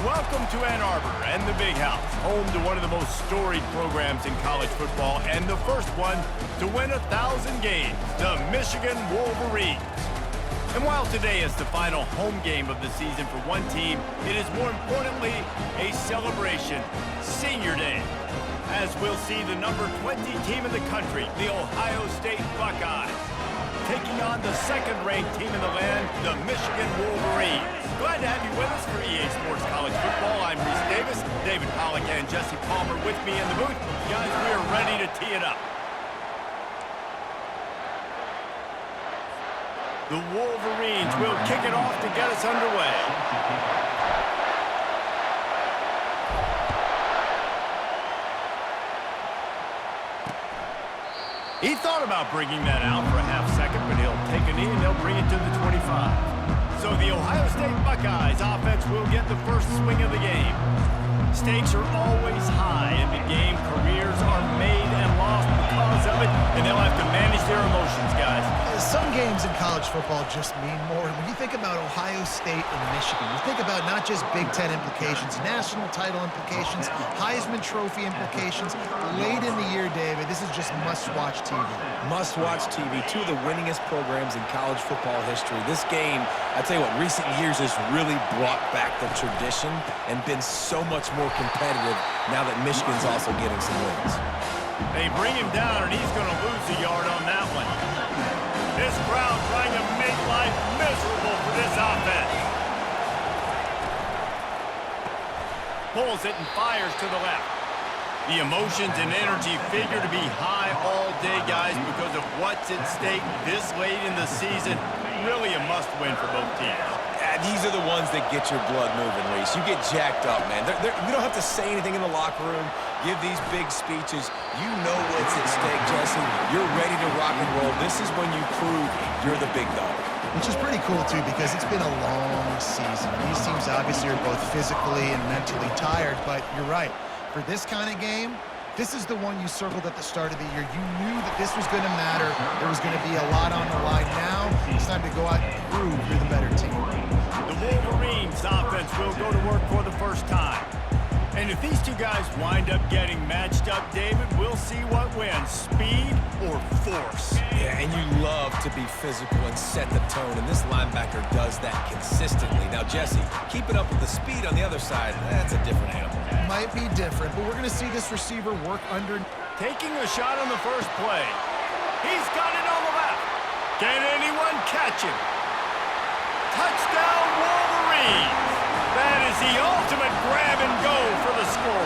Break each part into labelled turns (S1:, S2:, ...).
S1: Welcome to Ann Arbor and the Big House, home to one of the most storied programs in college football and the first one to win 1,000 games, the Michigan Wolverines. And while today is the final home game of the season for one team, it is more importantly a celebration, Senior Day, as we'll see the number 20 team in the country, the Ohio State Buckeyes, taking on the second-ranked team in the land, the Michigan Wolverines. Glad to have you with us for EA Sports College Football. I'm Reese Davis, David Pollack and Jesse Palmer with me in the booth. Guys, we are ready to tee it up. The Wolverines will kick it off to get us underway. He thought about bringing that out for a half second, but he'll take a knee and they'll bring it to the 25. So the Ohio State Buckeyes offense will get the first swing of the game. Stakes are always high in the game. Careers are made and lost because of it, and they'll have to manage their emotions, guys.
S2: Some games in college football just mean more. When you think about Ohio State and Michigan, you think about not just Big Ten implications, national title implications, Heisman Trophy implications. Late in the year, David, this is just must-watch TV.
S3: Must-watch TV. Two of the winningest programs in college football history. This game, I tell you what, recent years has really brought back the tradition and been so much more competitive now that Michigan's also getting some wins.
S1: They bring him down, and he's going to lose a yard on that one. This crowd trying to make life miserable for this offense. Pulls it and fires to the left. The emotions and energy figure to be high all day, guys, because of what's at stake this late in the season. Really a must-win for both teams.
S3: These are the ones that get your blood moving, Reese. You get jacked up, man. You don't have to say anything in the locker room, give these big speeches. You know what's at stake, Jesse. You're ready to rock and roll. This is when you prove you're the big dog.
S2: Which is pretty cool, too, because it's been a long season. These teams obviously are both physically and mentally tired, but you're right. For this kind of game, this is the one you circled at the start of the year. You knew that this was going to matter. There was going to be a lot on the line. Now it's time to go out and prove you're the better team.
S1: The Wolverines offense will go to work for the first time. And if these two guys wind up getting matched up, David, we'll see what wins, speed or force.
S3: Yeah, and you love to be physical and set the tone, and this linebacker does that consistently. Now, Jesse, keep it up with the speed on the other side. That's a different animal.
S2: Might be different, but we're going to see this receiver work under.
S1: Taking a shot on the first play. He's got it on the left. Can anyone catch him? Touchdown, Wolverines! That is the ultimate grab and go for the score.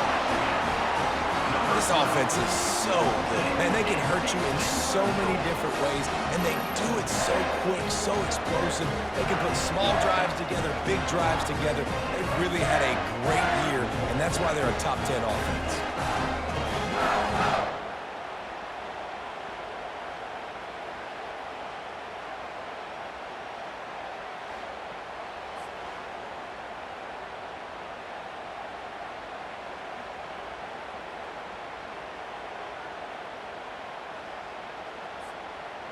S3: This offense is so good. Man, they can hurt you in so many different ways, and they do it so quick, so explosive. They can put small drives together, big drives together. They've really had a great year, and that's why they're a top 10 offense.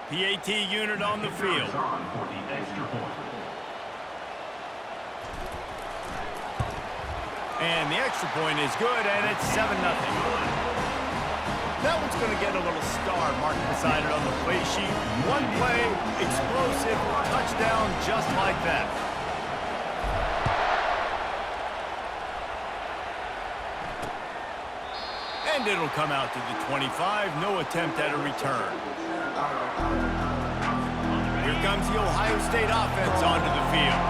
S1: PAT unit on the field. And the extra point is good, and it's 7-0. That one's going to get a little star marked beside it on the play sheet. One play, explosive, touchdown just like that. And it'll come out to the 25. No attempt at a return. Here comes the Ohio State offense onto the field.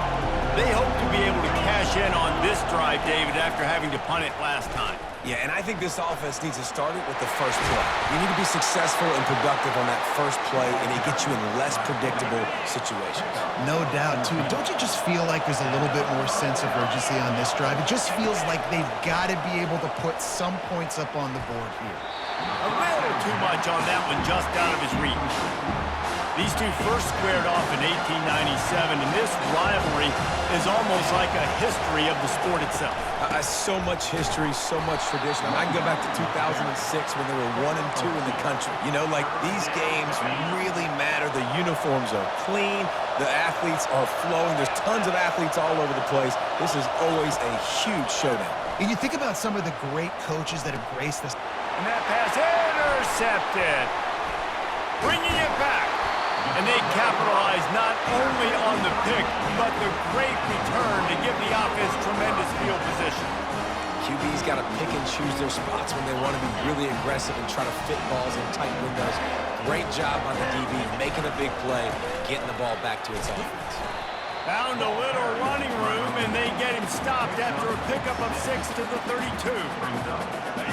S1: They hope to be able to cash in on this drive, David, after having to punt it last time.
S3: Yeah, and I think this offense needs to start it with the first play. You need to be successful and productive on that first play, and it gets you in less predictable situations.
S2: No doubt, too. Don't you just feel like there's a little bit more sense of urgency on this drive? It just feels like they've got to be able to put some points up on the board here.
S1: A little too much on that one, just out of his reach. These two first squared off in 1897, and this rivalry is almost like a history of the sport itself.
S3: So much history, so much tradition. I can go back to 2006 when they were 1-2 in the country. You know, like, these games really matter. there. The uniforms are clean. The athletes are flowing. There's tons of athletes all over the place. This is always a huge showdown.
S2: And you think about some of the great coaches that have graced this.
S1: And that pass intercepted. Bringing it back. And they capitalize not only on the pick, but the great return to give the offense tremendous field position.
S3: QB's got to pick and choose their spots when they want to be really aggressive and try to fit balls in tight windows. Great job on the DB, making a big play, getting the ball back to its offense.
S1: Found a little running room, and they get him stopped after a pickup of 6 to the 32.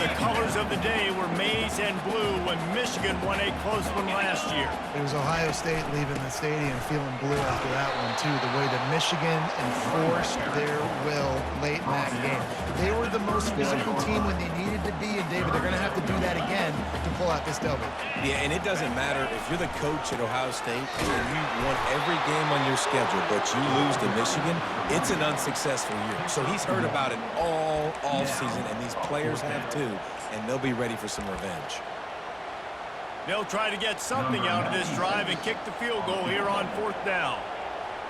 S1: The colors of the day were maize and blue when Michigan won a close one last year.
S2: It was Ohio State leaving the stadium feeling blue after that one, too. The way that Michigan enforced their will late in that game. They were the most physical team when they needed to be, and David, they're going to have to do that again to pull out this W.
S3: Yeah, and it doesn't matter if you're the coach at Ohio State and you won every game on your schedule, but you lose to Michigan, it's an unsuccessful year. So he's heard about it all season, and these players have too, and they'll be ready for some revenge.
S1: They'll try to get something out of this drive and kick the field goal here on 4th down.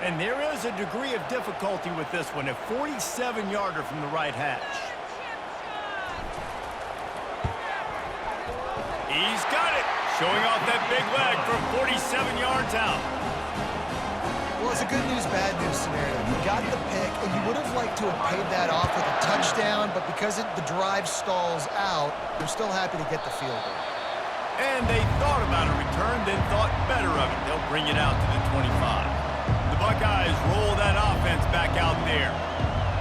S1: And there is a degree of difficulty with this one, a 47-yarder from the right hash. He's got it, showing off that big leg for 47 yards out.
S2: Well, it's a good news, bad news scenario. You got the pick, and you would have liked to have paid that off with a touchdown, but because the drive stalls out, they're still happy to get the field goal.
S1: And they thought about a return, then thought better of it. They'll bring it out to the 25. The Buckeyes roll that offense back out there.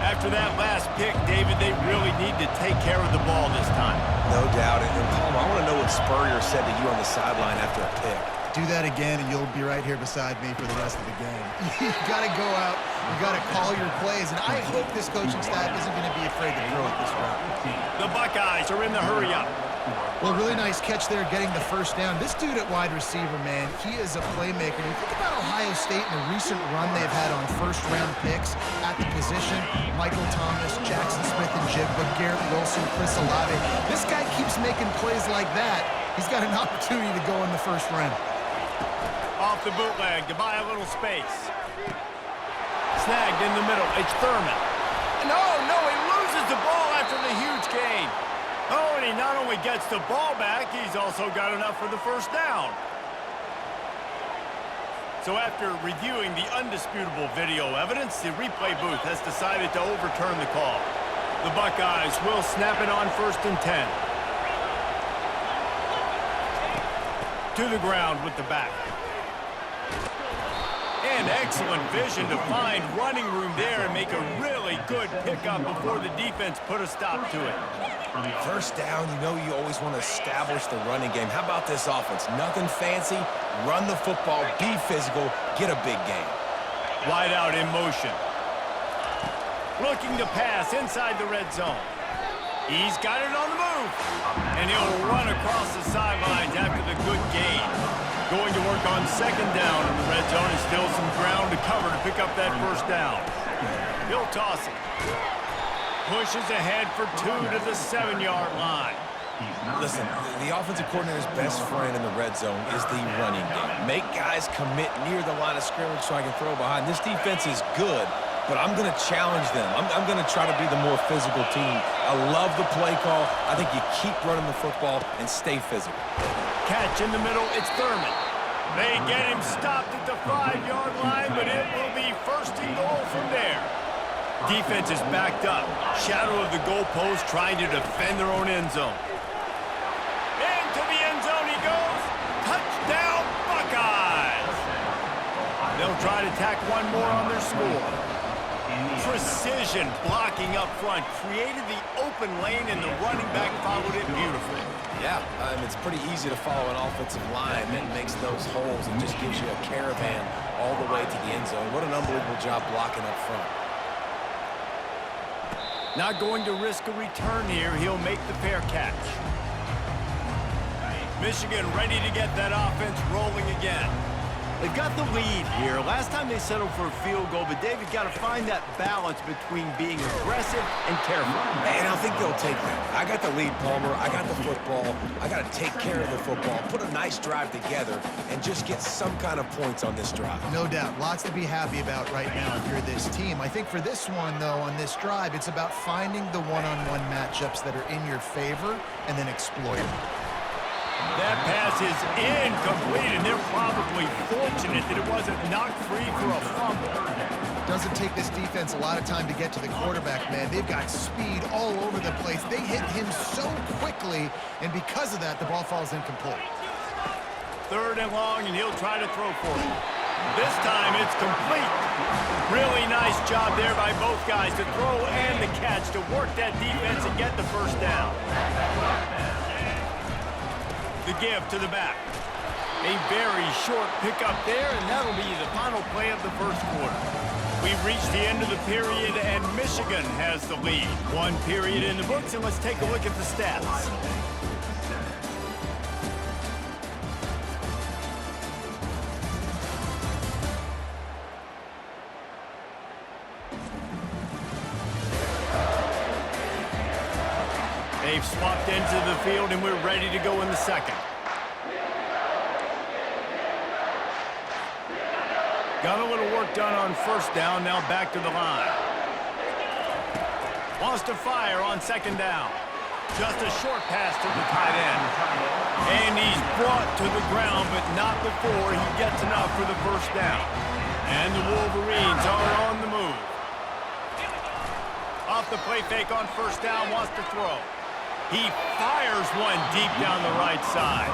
S1: After that last pick, David, they really need to take care of the ball this time.
S3: No doubt. And Palmer, I want to know what Spurrier said to you on the sideline after a pick.
S2: Do that again, and you'll be right here beside me for the rest of the game. You got to go out. You got to call your plays, and I hope this coaching staff isn't going to be afraid to throw it this route.
S1: The Buckeyes are in the hurry-up.
S2: Well, really nice catch there, getting the first down. This dude at wide receiver, man, he is a playmaker. You think about Ohio State and the recent run they've had on first-round picks at the position. Michael Thomas, Jackson Smith-Njigba, Garrett Wilson, Chris Olave. This guy keeps making plays like that. He's got an opportunity to go in the first round.
S1: Off the bootleg to buy a little space. Snagged in the middle. It's Thurman. No, he loses the ball after the huge gain. Oh, and he not only gets the ball back, he's also got enough for the first down. So after reviewing the undisputable video evidence, the replay booth has decided to overturn the call. The Buckeyes will snap it on 1st and 10. To the ground with the back. And excellent vision to find running room there and make a really good pickup before the defense put a stop to it.
S3: First down, you always want to establish the running game. How about this offense? Nothing fancy. Run the football, be physical, get a big gain.
S1: Wide out in motion. Looking to pass inside the red zone. He's got it on the move. And he'll run across the sidelines after the good gain. Going to work on 2nd down in the red zone and still some ground to cover to pick up that first down. He'll toss it. Pushes ahead for 2 to the 7-yard line.
S3: Listen, the offensive coordinator's best friend in the red zone is the running game. Make guys commit near the line of scrimmage so I can throw behind. This defense is good, but I'm going to challenge them. I'm going to try to be the more physical team. I love the play call. I think you keep running the football and stay physical.
S1: Catch in the middle, it's Thurman. They get him stopped at the 5-yard line, but it will be 1st and goal from there. Defense is backed up. Shadow of the goalpost trying to defend their own end zone. Into the end zone he goes. Touchdown, Buckeyes! They'll try to tack one more on their score. Precision blocking up front created the open lane, and the running back followed it beautifully.
S3: Yeah, it's pretty easy to follow an offensive line that makes those holes and just gives you a caravan all the way to the end zone. What an unbelievable job blocking up front.
S1: Not going to risk a return here. He'll make the fair catch. Michigan ready to get that offense rolling again. They've got the lead here. Last time they settled for a field goal, but David got to find that balance between being aggressive and careful.
S3: And I think they'll take that. I got the lead, Palmer. I got the football. I got to take care of the football, put a nice drive together, and just get some kind of points on this drive.
S2: No doubt. Lots to be happy about right now if you're this team. I think for this one, though, on this drive, it's about finding the one-on-one matchups that are in your favor and then exploiting.
S1: That pass is incomplete, and they're probably fortunate that it wasn't knocked free for a fumble.
S2: Doesn't take this defense a lot of time to get to the quarterback, man. They've got speed all over the place. They hit him so quickly, and because of that, the ball falls incomplete.
S1: 3rd and long, and he'll try to throw for it. This time, it's complete. Really nice job there by both guys to throw and the catch to work that defense and get the first down. The give to the back. A very short pickup there, and that'll be the final play of the first quarter. We've reached the end of the period, and Michigan has the lead. 1 period in the books, and let's take a look at the stats. They've swapped into the field, and we're ready to go in the second. Got a little work done on first down, now back to the line. Wants to fire on 2nd down. Just a short pass to the tight end. And he's brought to the ground, but not before he gets enough for the first down. And the Wolverines are on the move. Off the play fake on first down, wants to throw. He fires one deep down the right side.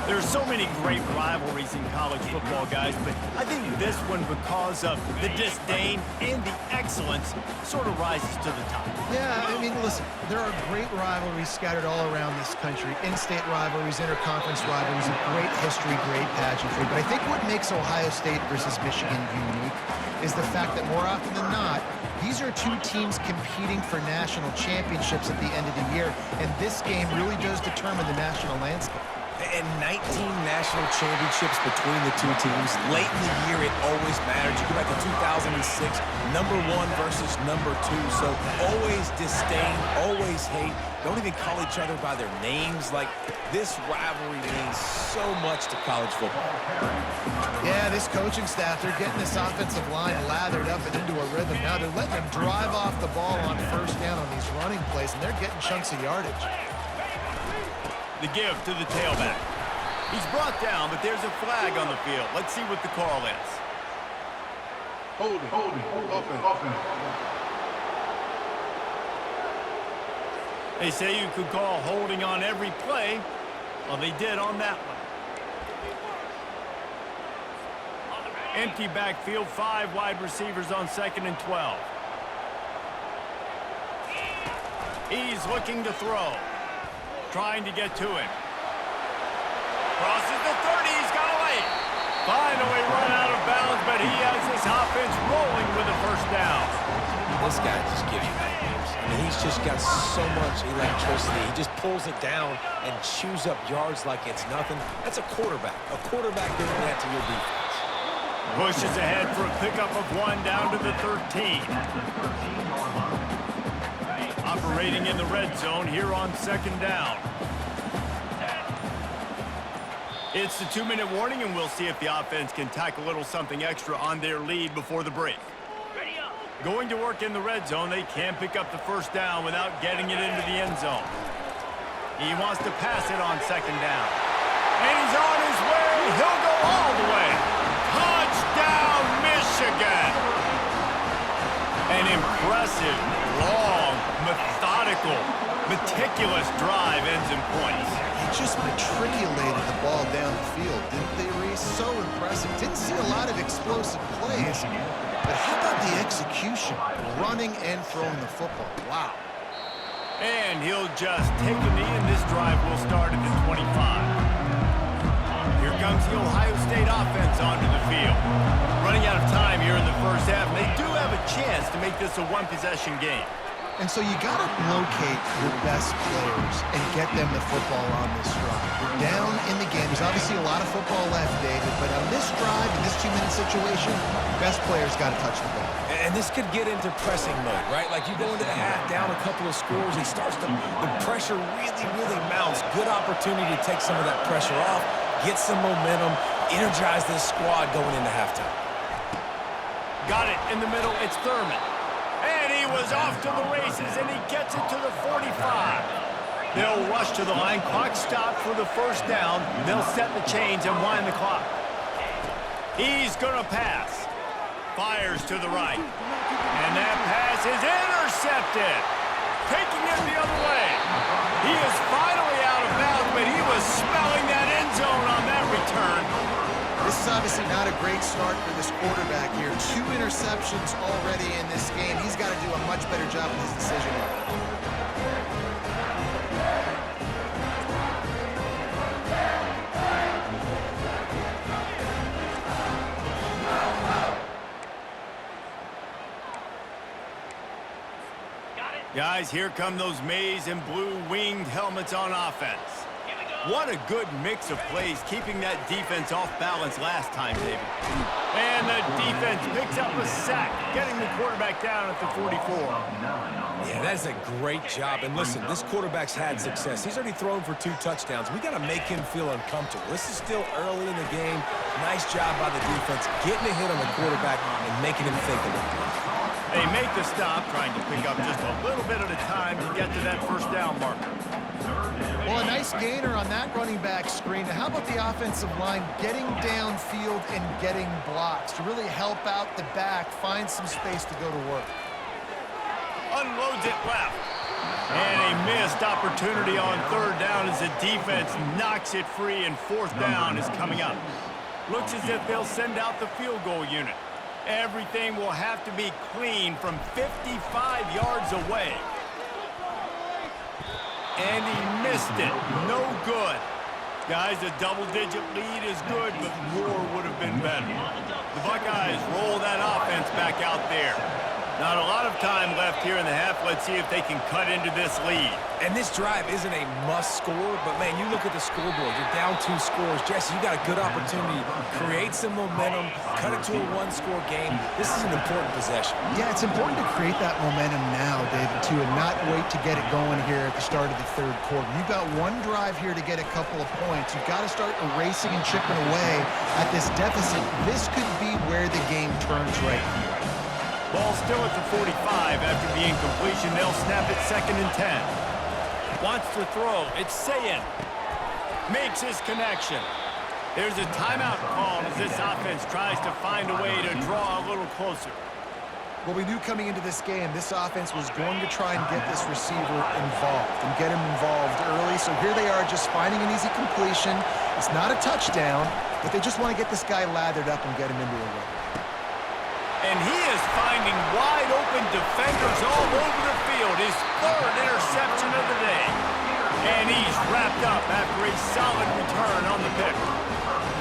S1: There's so many great rivalries in college football, guys, but I think this one, because of the disdain and the excellence, sort of rises to the top.
S2: Yeah, I mean, listen, there are great rivalries scattered all around this country. In-state rivalries, interconference rivalries, of great history, great pageantry. But I think what makes Ohio State versus Michigan unique is the fact that more often than not, these are two teams competing for national championships at the end of the year, and this game really does determine the national landscape.
S3: And 19 national championships between the two teams. Late in the year, it always matters. You go back to 2006, number 1 versus number 2. So always disdain, always hate. Don't even call each other by their names. Like, this rivalry means so much to college football.
S2: Yeah, this coaching staff, they're getting this offensive line lathered up and into a rhythm. Now they're letting them drive off the ball on first down on these running plays, and they're getting chunks of yardage.
S1: The give to the tailback. He's brought down, but there's a flag on the field. Let's see what the call is.
S4: Holding, offense.
S1: They say you could call holding on every play. Well, they did on that one. Empty backfield, 5 wide receivers on 2nd and 12. He's looking to throw. Trying to get to him. Crosses the 30, he's got away. Finally run out of bounds, but he has this offense rolling with a first down.
S3: This guy just gives you nightmares. I mean, he's just got so much electricity. He just pulls it down and chews up yards like it's nothing. That's a quarterback. A quarterback doing that to your defense.
S1: Pushes ahead for a pickup of 1 down to the 13. Operating in the red zone here on 2nd down. It's the 2-minute warning, and we'll see if the offense can tack a little something extra on their lead before the break. Going to work in the red zone, they can pick up the first down without getting it into the end zone. He wants to pass it on 2nd down. And he's on his way. He'll go all the way. Touchdown, Michigan! An impressive, long, methodical, meticulous drive ends in points.
S2: They just matriculated the ball down the field, didn't they, Reese? So impressive. Didn't see a lot of explosive plays, but how about the execution? Running and throwing the football. Wow.
S1: And he'll just take a knee, and this drive will start at the 25. Here comes the Ohio State offense onto the field. Running out of time here in the first half, and they do have a chance to make this a one-possession game.
S2: And so you got to locate your best players and get them the football on this drive. You're down in the game. There's obviously a lot of football left, David, but on this this drive, in this 2-minute situation, best player's got to touch the ball.
S3: And this could get into pressing mode, right? Like you go into the half, down a couple of scores, it starts to, the pressure really mounts. Good opportunity to take some of that pressure off, get some momentum, energize this squad going into halftime.
S1: Got it in the middle, it's Thurman. And he was off to the races, and he gets it to the 45. They'll rush to the line, clock stopped for the first down. They'll set the chains and wind the clock. He's gonna pass. Fires to the right. And that pass is intercepted. Taking it the other way. He is finally out of bounds, but he was smelling that end zone on that return.
S2: This is obviously not a great start for this quarterback here. 2 interceptions already in this game. He's got to do a much better job with his decision making.
S1: Guys, here come those maize and blue winged helmets on offense. What a good mix of plays, keeping that defense off balance last time, David. And the defense picks up a sack, getting the quarterback down at the 44.
S3: Yeah, that's a great job. And listen, this quarterback's had success. He's already thrown for 2 touchdowns. We got to make him feel uncomfortable. This is still early in the game. Nice job by the defense, getting a hit on the quarterback and making him think a little bit.
S1: They make the stop, trying to pick up just a little bit at a time to get to that first down marker.
S2: Well, a nice gainer on that running back screen. Now, how about the offensive line getting downfield and getting blocks to really help out the back, find some space to go to work?
S1: Unloads it left. And a missed opportunity on third down as the defense knocks it free, and fourth down is coming up. Looks as if they'll send out the field goal unit. Everything will have to be clean from 55 yards away. And he missed it. No good. Guys, a double-digit lead is good, but more would have been better. The Buckeyes roll that offense back out there. Not a lot of time left here in the half. Let's see if they can cut into this lead.
S3: And this drive isn't a must score, but man, you look at the scoreboard, you're down 2 scores. Jesse, you got a good opportunity. Create some momentum, cut it to a 1-score game. This is an important possession.
S2: Yeah, it's important to create that momentum now, David, too, and not wait to get it going here at the start of the third quarter. You've got 1 drive here to get a couple of points. You've got to start erasing and chipping away at this deficit. This could be where the game turns right here.
S1: Ball still at the 45 after the incompletion. They'll snap it 2nd and 10. Wants to throw. It's Sayin. Makes his connection. There's a timeout call as this offense tries to find a way to draw a little closer.
S2: Well, we knew coming into this game, this offense was going to try and get this receiver involved and get him involved early. So here they are just finding an easy completion. It's not a touchdown, but they just want to get this guy lathered up and get him into a run.
S1: And he is finding wide-open defenders all over the field. His 3rd interception of the day. And he's wrapped up after a solid return on the pick.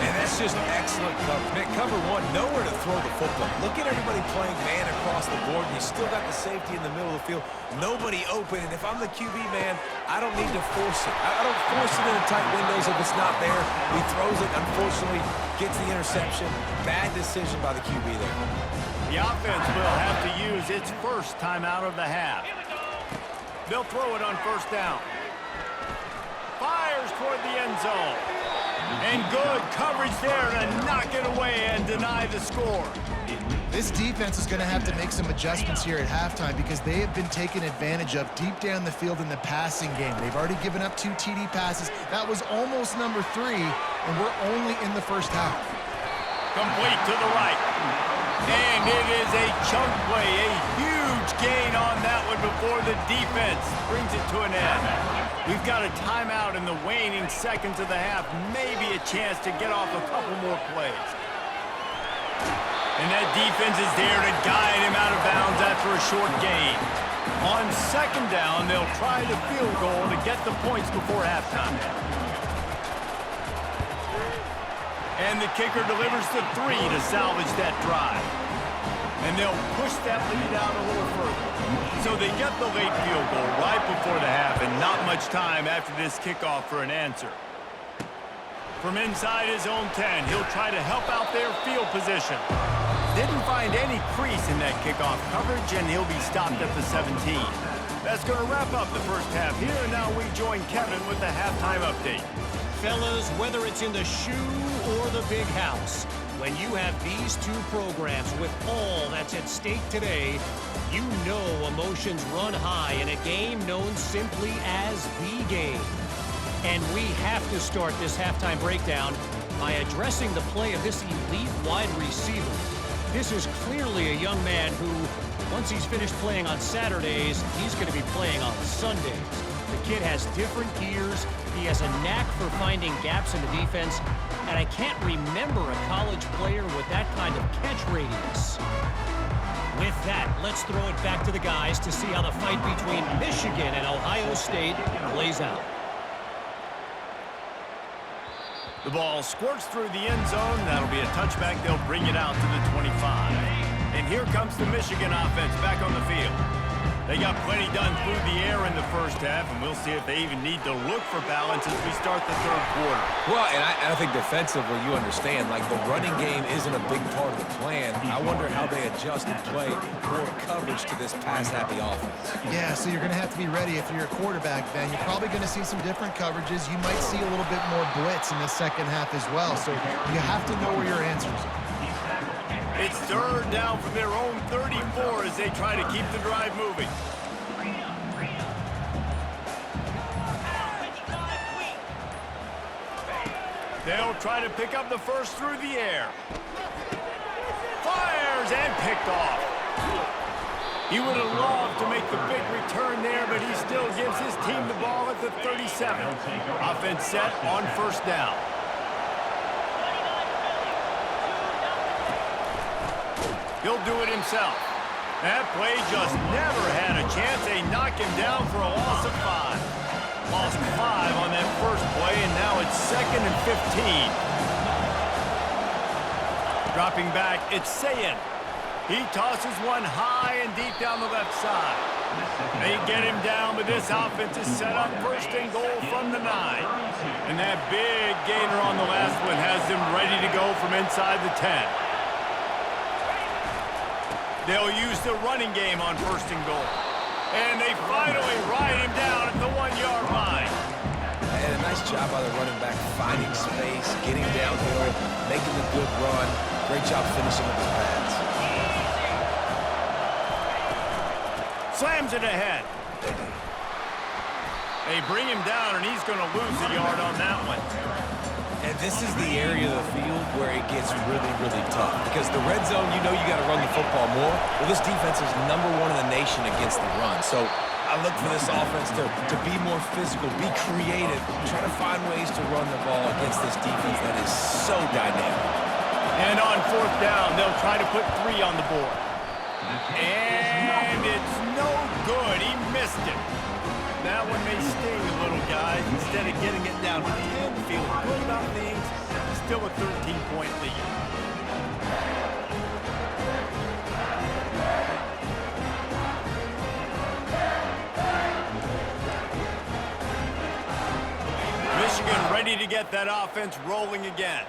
S3: And that's just excellent coverage. Man, cover 1, nowhere to throw the football. Look at everybody playing man across the board. You still got the safety in the middle of the field. Nobody open. And if I'm the QB, man, I don't need to force it. I don't force it in the tight windows if it's not there. He throws it, unfortunately, gets the interception. Bad decision by the QB there.
S1: The offense will have to use its first timeout of the half. They'll throw it on first down. Fires toward the end zone. And good coverage there to knock it away and deny the score.
S2: This defense is going to have to make some adjustments here at halftime because they have been taken advantage of deep down the field in the passing game. They've already given up 2 TD passes. That was almost number 3, and we're only in the first half.
S1: Complete to the right. And it is a chunk play, a huge gain on that one before the defense brings it to an end. We've got a timeout in the waning seconds of the half, maybe a chance to get off a couple more plays. And that defense is there to guide him out of bounds after a short gain. On 2nd down, they'll try the field goal to get the points before halftime. And the kicker delivers the 3 to salvage that drive. And they'll push that lead out a little further. So they get the late field goal right before the half, and not much time after this kickoff for an answer. From inside his own 10, he'll try to help out their field position. Didn't find any crease in that kickoff coverage, and he'll be stopped at the 17. That's going to wrap up the first half here, and now we join Kevin with the halftime update.
S5: Fellas, whether it's in the shoe or the big house, when you have these two programs with all that's at stake today, you know emotions run high in a game known simply as the game. And we have to start this halftime breakdown by addressing the play of this elite wide receiver. This is clearly a young man who, once he's finished playing on Saturdays, he's going to be playing on Sundays. The kid has different gears. He has a knack for finding gaps in the defense. And I can't remember a college player with that kind of catch radius. With that, let's throw it back to the guys to see how the fight between Michigan and Ohio State plays out.
S1: The ball squirts through the end zone. That'll be a touchback. They'll bring it out to the 25. And here comes the Michigan offense back on the field. They got plenty done through the air in the first half, and we'll see if they even need to look for balance as we start the third quarter.
S3: Well, and I think defensively, you understand, like the running game isn't a big part of the plan. I wonder how they adjust and play more coverage to this pass-happy offense.
S2: Yeah, so you're going to have to be ready if you're a quarterback, Ben. You're probably going to see some different coverages. You might see a little bit more blitz in the second half as well, so you have to know where your answers are.
S1: It's third down from their own 34 as they try to keep the drive moving. They'll try to pick up the first through the air. Fires and picked off. He would have loved to make the big return there, but he still gives his team the ball at the 37. Offense set on first down. He'll do it himself. That play just never had a chance. They knock him down for a loss of 5. Lost 5 on that first play, and now it's 2nd and 15. Dropping back, it's Sayin. He tosses one high and deep down the left side. They get him down, but this offense is set up first and goal from the 9. And that big gainer on the last one has them ready to go from inside the 10. They'll use the running game on first and goal. And they finally ride him down at the 1-yard line.
S3: And a nice job by the running back, finding space, getting downhill, making the good run. Great job finishing with his pads.
S1: Slams it ahead. They bring him down, and he's going to lose a yard on that one.
S3: And this is the area of the field where it gets really, really tough. Because the red zone, you know you got to run the football more. Well, this defense is #1 in the nation against the run. So I look for this offense to be more physical, be creative, try to find ways to run the ball against this defense that is so dynamic.
S1: And on fourth down, they'll try to put 3 on the board. And it's no good. He missed it. That one may sting a little, guys. Instead of getting it down to 10, feeling good about things, still a 13-point lead. Michigan ready to get that offense rolling again.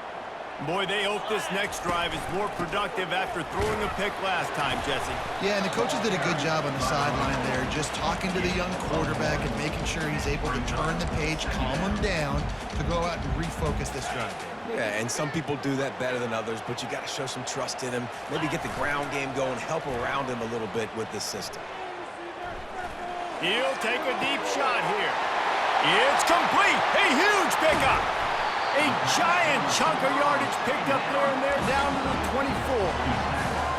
S1: Boy, they hope this next drive is more productive after throwing a pick last time, Jesse.
S2: Yeah, and the coaches did a good job on the sideline there, just talking to the young quarterback and making sure he's able to turn the page, calm him down, to go out and refocus this drive.
S3: Yeah, and some people do that better than others, but you got to show some trust in him, maybe get the ground game going, help around him a little bit with this system.
S1: He'll take a deep shot here. It's complete. A huge pickup. A giant chunk of yardage picked up there, and they're down to the 24.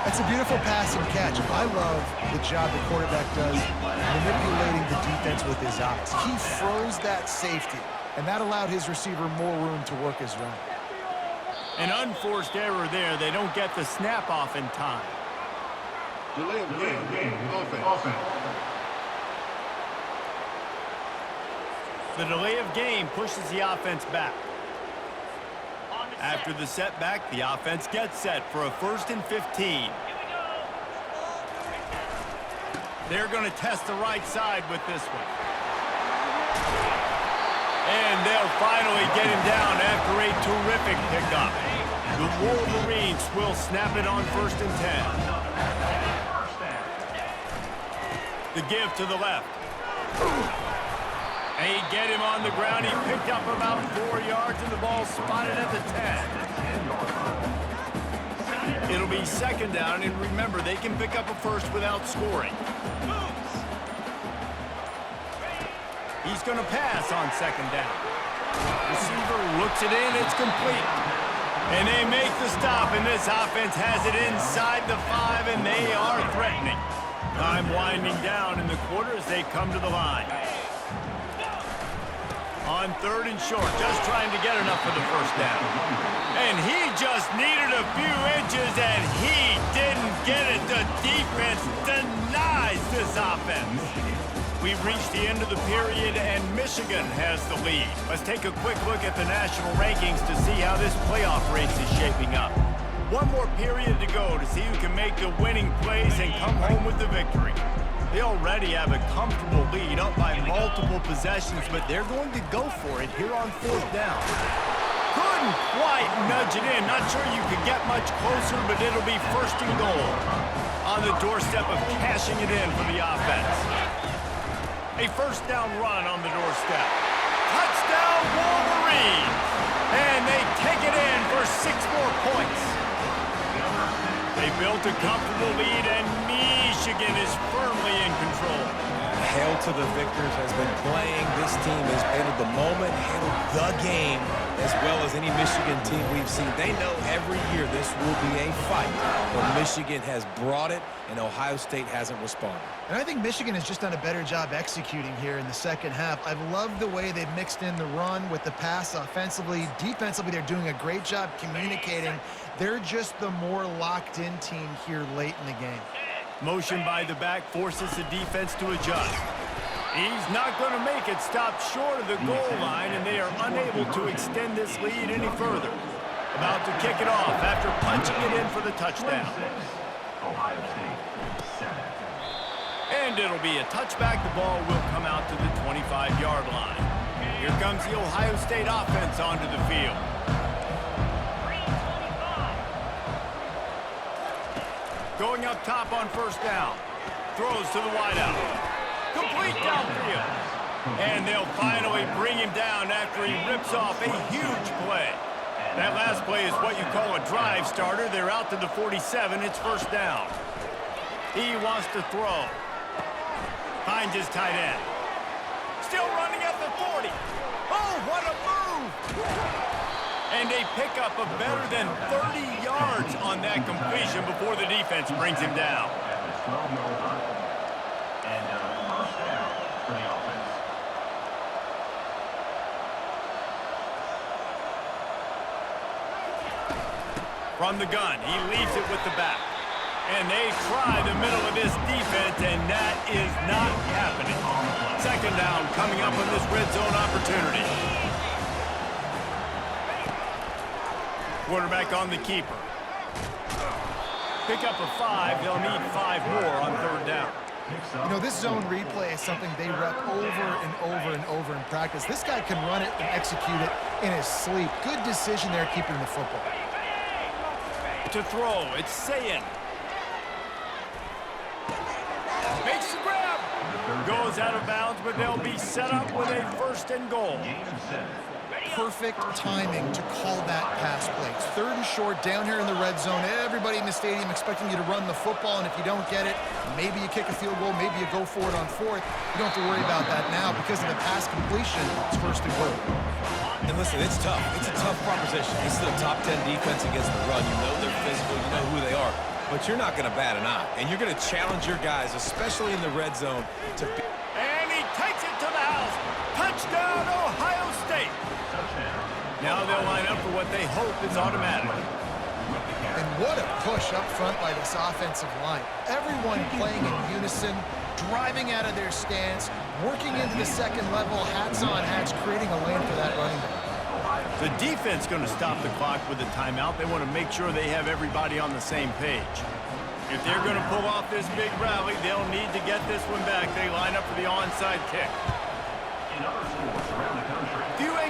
S2: That's a beautiful pass and catch. I love the job the quarterback does manipulating the defense with his eyes. He froze that safety, and that allowed his receiver more room to work his run.
S1: An unforced error there. They don't get the snap off in time.
S4: Delay of game. Offense.
S1: The delay of game pushes the offense back. After the setback, the offense gets set for a 1st and 15. They're going to test the right side with this one. And they'll finally get him down after a terrific pickup. The Wolverines will snap it on 1st and 10. The give to the left. And he get him on the ground. He picked up about 4 yards, and the ball spotted at the 10. It'll be 2nd down, and remember, they can pick up a first without scoring. He's going to pass on 2nd down. Receiver looks it in. It's complete. And they make the stop, and this offense has it inside the 5, and they are threatening. Time winding down in the quarter as they come to the line. On 3rd and short, just trying to get enough for the 1st down. And he just needed a few inches, and he didn't get it. The defense denies this offense. We've reached the end of the period, and Michigan has the lead. Let's take a quick look at the national rankings to see how this playoff race is shaping up. One more period to go to see who can make the winning plays and come home with the victory. They already have a comfortable lead up by multiple possessions, but they're going to go for it here on 4th down. Couldn't quite nudge it in. Not sure you could get much closer, but it'll be 1st and goal on the doorstep of cashing it in for the offense. A 1st down run on the doorstep. Touchdown Wolverines! And they take it in for 6 more points. They built a comfortable lead, and Michigan is firmly in control.
S3: Hail to the victors has been playing. This team has handled the moment, handled the game, as well as any Michigan team we've seen. They know every year this will be a fight, but Michigan has brought it, and Ohio State hasn't responded.
S2: And I think Michigan has just done a better job executing here in the 2nd half. I've loved the way they've mixed in the run with the pass offensively. Defensively, they're doing a great job communicating. They're just the more locked-in team here late in the game.
S1: Motion by the back forces the defense to adjust. He's not going to make it. Stop short of the goal line, and they are unable to extend this lead any further. About to kick it off after punching it in for the touchdown. And it'll be a touchback. The ball will come out to the 25-yard line. Here comes the Ohio State offense onto the field. Going up top on 1st down. Throws to the wideout. Complete downfield. And they'll finally bring him down after he rips off a huge play. That last play is what you call a drive starter. They're out to the 47. It's 1st down. He wants to throw. Finds his tight end. Still running at the 40. Oh, what a move! And a pickup of better than 30 yards on that completion before the defense brings him down.
S4: And 1st down for the offense.
S1: From the gun, he leaves it with the back. And they try the middle of this defense, and that is not happening. 2nd down coming up on this red zone opportunity. Quarterback on the keeper. Pick up a 5. They'll need 5 more on 3rd down.
S2: You know, this zone replay is something they rep over and over and over in practice. This guy can run it and execute it in his sleep. Good decision there keeping the football.
S1: To throw, it's Sayin. Makes the grab. Goes out of bounds, but they'll be set up with a 1st and goal.
S2: Perfect timing to call that pass play. 3rd and short down here in the red zone. Everybody in the stadium expecting you to run the football, and if you don't get it, maybe you kick a field goal, maybe you go for it on 4th. You don't have to worry about that now because of the pass completion. It's 1st and goal.
S3: And listen, it's tough. It's a tough proposition. This is a top 10 defense against the run. You know they're physical. You know who they are. But you're not going to bat an eye. And you're going to challenge your guys, especially in the red zone, to be...
S1: And he takes it to the house. Touchdown, Ohio State. Now they'll line up for what they hope is automatic.
S2: And what a push up front by this offensive line. Everyone playing in unison, driving out of their stance, working into the 2nd level, hats on hats, creating a lane for that running back.
S1: The defense going to stop the clock with a timeout. They want to make sure they have everybody on the same page. If they're going to pull off this big rally, they'll need to get this one back. They line up for the onside kick.
S4: In other sports around the country,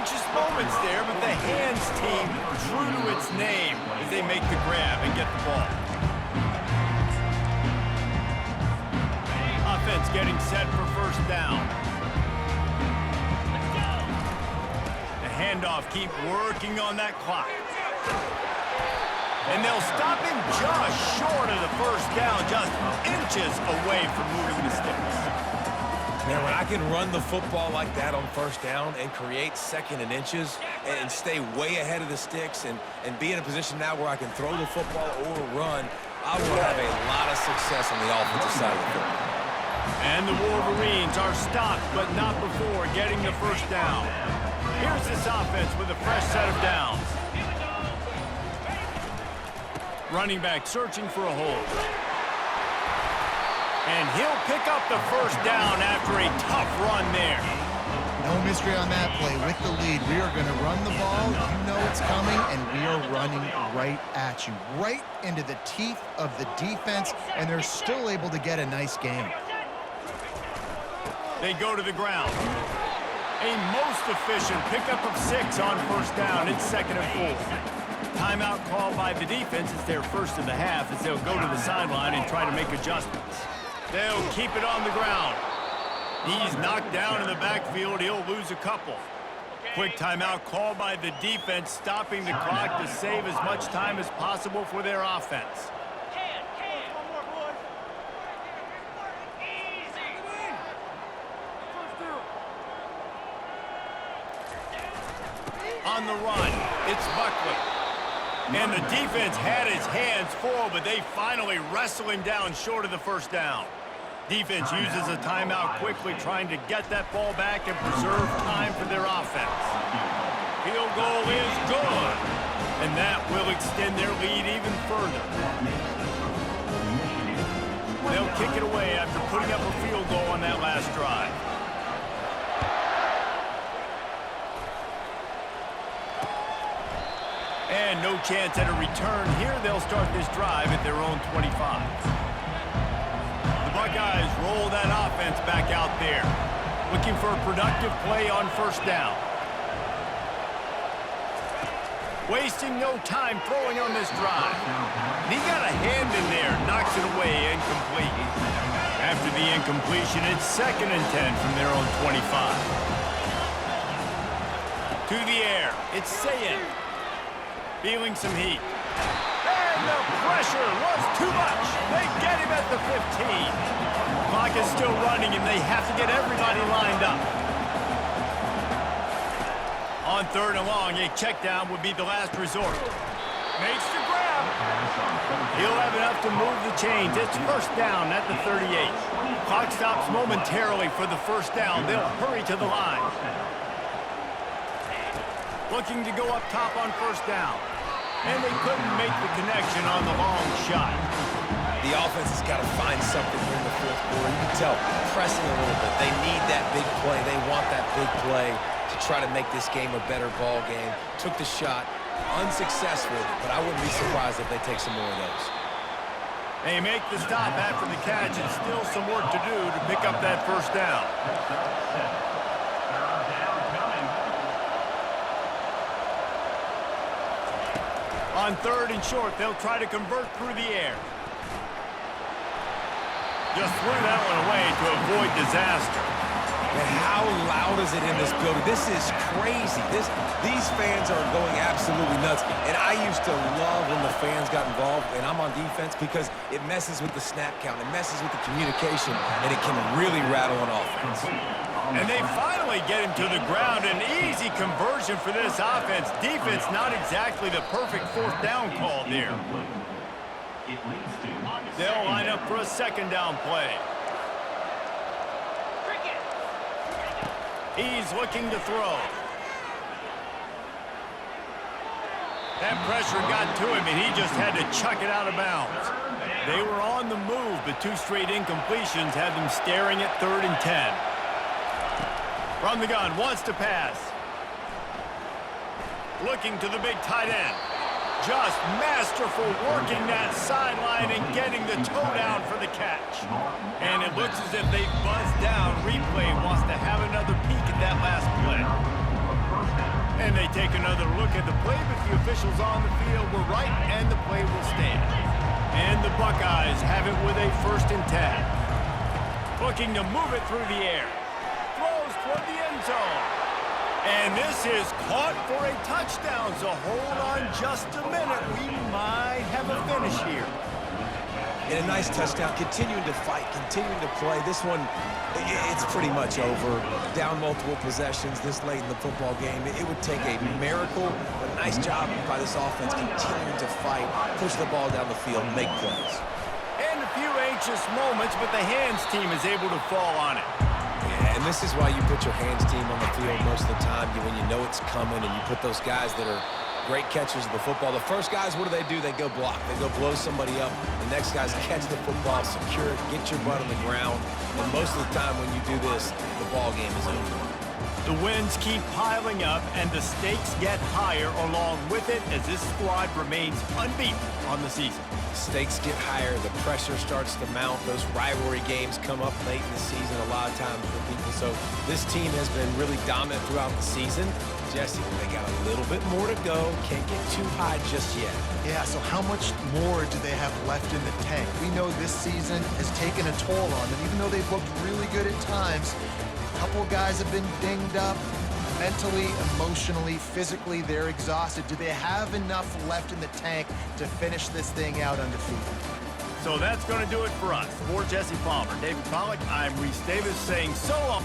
S1: anxious moments there, but the hands team true to its name as they make the grab and get the ball. Offense getting set for first down. The handoff, keep working on that clock. And they'll stop him just short of the first down, just inches away from moving the sticks.
S3: Man, when I can run the football like that on first down and create second and inches and stay way ahead of the sticks and be in a position now where I can throw the football or run, I will have a lot of success on the offensive side of the football.
S1: And the Wolverines are stopped, but not before getting the first down. Here's this offense with a fresh set of downs. Running back searching for a hole. And he'll pick up the first down after a tough run there.
S2: No mystery on that play. With the lead, we are going to run the ball. You know it's coming, and we are running right at you, right into the teeth of the defense, and they're still able to get a nice game.
S1: They go to the ground. A most efficient pickup of 6 on first down. It's 2nd and 4. Timeout called by the defense. It's their first of the half as they'll go to the sideline and try to make adjustments. They'll keep it on the ground. He's knocked down in the backfield. He'll lose a couple. Quick timeout called by the defense, stopping the clock to save as much time as possible for their offense. On the run, it's Buckley. And the defense had his hands full, but they finally wrestle him down short of the first down. Defense uses a timeout quickly, trying to get that ball back and preserve time for their offense. Field goal is good, and that will extend their lead even further. They'll kick it away after putting up a field goal on that last drive. And no chance at a return here. They'll start this drive at their own 25. The Buckeyes roll that offense back out there, looking for a productive play on first down. Wasting no time throwing on this drive. And he got a hand in there, knocks it away, incomplete. After the incompletion, it's 2nd and 10 from their own 25. To the air, it's Sayin. Feeling some heat. And the pressure was too much. They get him at the 15. Clock is still running, and they have to get everybody lined up. On 3rd and long, a check down would be the last resort. Makes the grab. He'll have enough to move the chains. It's first down at the 38. Clock stops momentarily for the first down. They'll hurry to the line. Looking to go up top on first down. And they couldn't make the connection on the long shot.
S3: The offense has got to find something here in the 4th quarter. You can tell, pressing a little bit. They need that big play. They want that big play to try to make this game a better ball game. Took the shot, unsuccessful, but I wouldn't be surprised if they take some more of those.
S1: They make the stop after the catch, and still some work to do to pick up that first down. On 3rd and short, they'll try to convert through the air. Just threw that one away to avoid disaster.
S3: And how loud is it in this building? This is crazy. These fans are going absolutely nuts. And I used to love when the fans got involved, and I'm on defense, because it messes with the snap count. It messes with the communication, and it can really rattle an offense.
S1: And they finally get him to the ground. An easy conversion for this offense. Defense not exactly the perfect 4th down call there. They'll line up for a 2nd down play. He's looking to throw. That pressure got to him, and he just had to chuck it out of bounds. They were on the move, but 2 straight incompletions had them staring at 3rd and 10. From the gun, wants to pass. Looking to the big tight end. Just masterful working that sideline and getting the toe down for the catch. And it looks as if they buzzed down. Replay wants to have another peek at that last play. And they take another look at the play, but the officials on the field were right, and the play will stand. And the Buckeyes have it with a 1st and 10. Looking to move it through the air. Throws toward the end zone. And this is caught for a touchdown, so hold on just a minute. We might have a finish here.
S3: And a nice touchdown, continuing to fight, continuing to play. This one, it's pretty much over. Down multiple possessions this late in the football game. It would take a miracle, a nice job by this offense continuing to fight, push the ball down the field, make plays.
S1: And a few anxious moments, but the hands team is able to fall on it.
S3: Yeah, and this is why you put your hands team on the field most of the time, when you know it's coming, and you put those guys that are great catchers of the football. The first guys, what do? They go block. They go blow somebody up. The next guys catch the football, secure it, get your butt on the ground. And most of the time when you do this, the ball game is over.
S1: The wins keep piling up, and the stakes get higher along with it as this squad remains unbeaten on the season.
S3: The stakes get higher. The pressure starts to mount. Those rivalry games come up late in the season a lot of times for people. So this team has been really dominant throughout the season. Jesse, they got a little bit more to go. Can't get too high just yet.
S2: Yeah, so how much more do they have left in the tank? We know this season has taken a toll on them, even though they've looked really good at times. A couple of guys have been dinged up. Mentally, emotionally, physically, they're exhausted. Do they have enough left in the tank to finish this thing out undefeated?
S1: So that's going to do it for us. For Jesse Palmer, David Pollack, I'm Reese Davis saying so long.